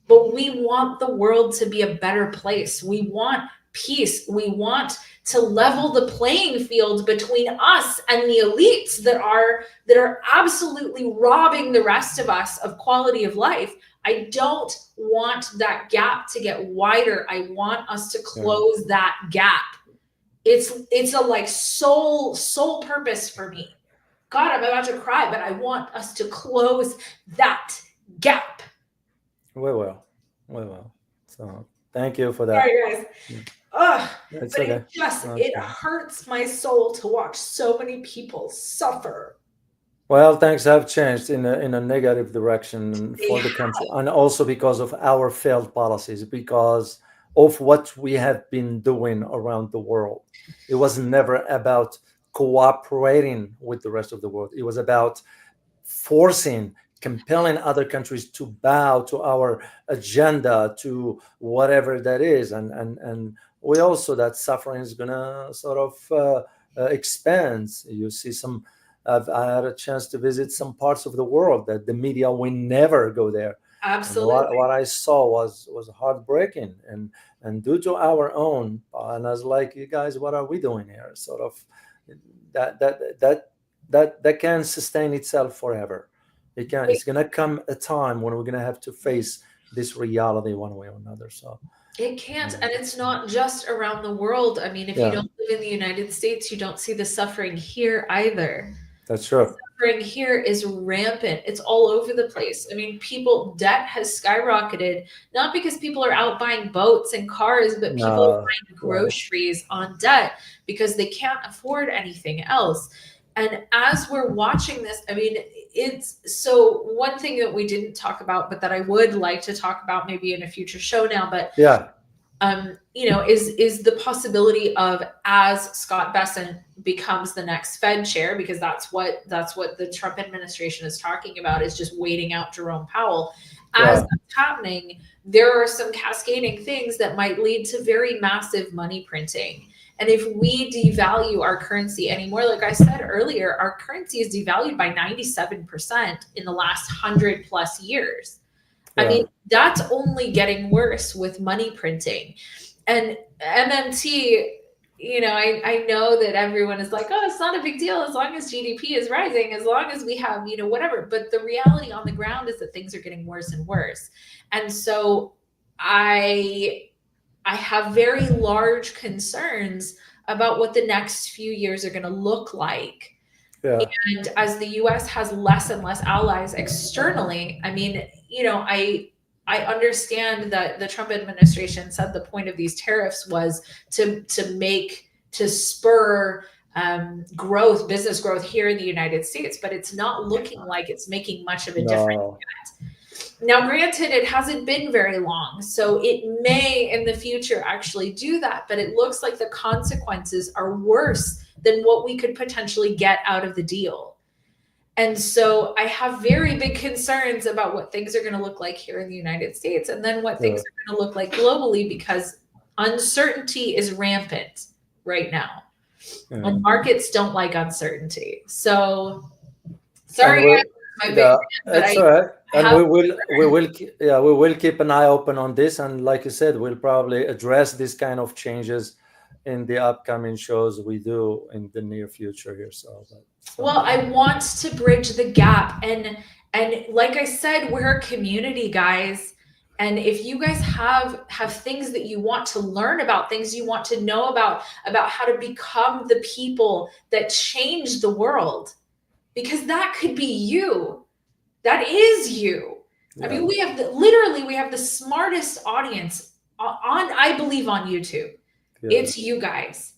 But we want the world to be a better place. We want peace. We want to level the playing field between us and the elites that are absolutely robbing the rest of us of quality of life. I don't want that gap to get wider. I want us to close that gap. It's a like soul purpose for me. God, I'm about to cry, but I want us to close that gap. We will. So thank you for that. Sorry, guys. It's but okay. it hurts my soul to watch so many people suffer. Well, things have changed in a negative direction for the country, and also because of our failed policies, because of what we have been doing around the world. It was never about cooperating with the rest of the world. It was about compelling other countries to bow to our agenda, to whatever that is. And we also, that suffering is going to sort of expand. You see I had a chance to visit some parts of the world that the media will never go there. Absolutely. What I saw was heartbreaking, and due to our own. And I was like, you guys, what are we doing here? Sort of that can sustain itself forever. It can. It's gonna come a time when we're gonna have to face this reality one way or another. So it can't, and it's not just around the world. I mean, if you don't live in the United States, you don't see the suffering here either. That's true. The suffering here is rampant. It's all over the place. I mean, debt has skyrocketed, not because people are out buying boats and cars, but people are buying groceries on debt because they can't afford anything else. And as we're watching this, I mean, so one thing that we didn't talk about, but that I would like to talk about maybe in a future show now, but is the possibility of, as Scott Bessent becomes the next Fed chair, because that's what the Trump administration is talking about, is just waiting out Jerome Powell. As that's happening, there are some cascading things that might lead to very massive money printing. And if we devalue our currency anymore, like I said earlier, our currency is devalued by 97% in the last 100 plus years. I mean, that's only getting worse with money printing. And MMT, I know that everyone is like, oh, it's not a big deal as long as GDP is rising, as long as we have, whatever. But the reality on the ground is that things are getting worse and worse. And so I have very large concerns about what the next few years are going to look like. And as the US has less and less allies externally, I mean, I understand that the Trump administration said the point of these tariffs was to spur business growth here in the United States, but it's not looking like it's making much of a difference yet. Now, granted, it hasn't been very long, so it may in the future actually do that, but it looks like the consequences are worse than what we could potentially get out of the deal. And so I have very big concerns about what things are going to look like here in the United States, and then what things are going to look like globally, because uncertainty is rampant right now. And markets don't like uncertainty. So sorry, that's all right. And we will keep an eye open on this. And like you said, we'll probably address this kind of changes in the upcoming shows we do in the near future here. Well, I want to bridge the gap, and like I said, we're a community, guys. And if you guys have things that you want to learn about, things you want to know about how to become the people that change the world, because that could be you. That is you. I mean, we have the smartest audience I believe on YouTube. Yeah. It's you guys.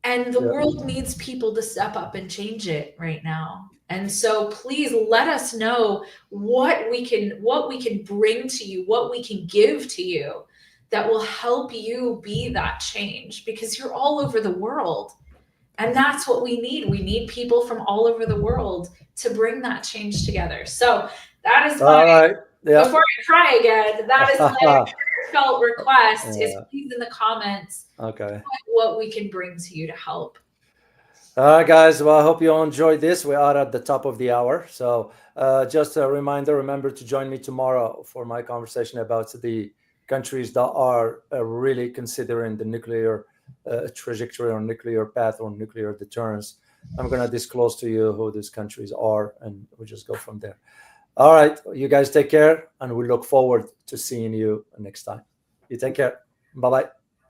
And the world needs people to step up and change it right now. And so please let us know what we can bring to you, what we can give to you that will help you be that change, because you're all over the world. And that's what we need. We need people from all over the world to bring that change together. So that is All right. Yeah. before I try again, that is my heartfelt request is please in the comments Okay. what we can bring to you to help. All right, guys. Well, I hope you all enjoyed this. We are at the top of the hour. So just a reminder, remember to join me tomorrow for my conversation about the countries that are really considering the nuclear trajectory or nuclear path or nuclear deterrence. I'm going to disclose to you who these countries are, and we'll just go from there. All right. You guys take care, and we look forward to seeing you next time. You take care. Bye-bye.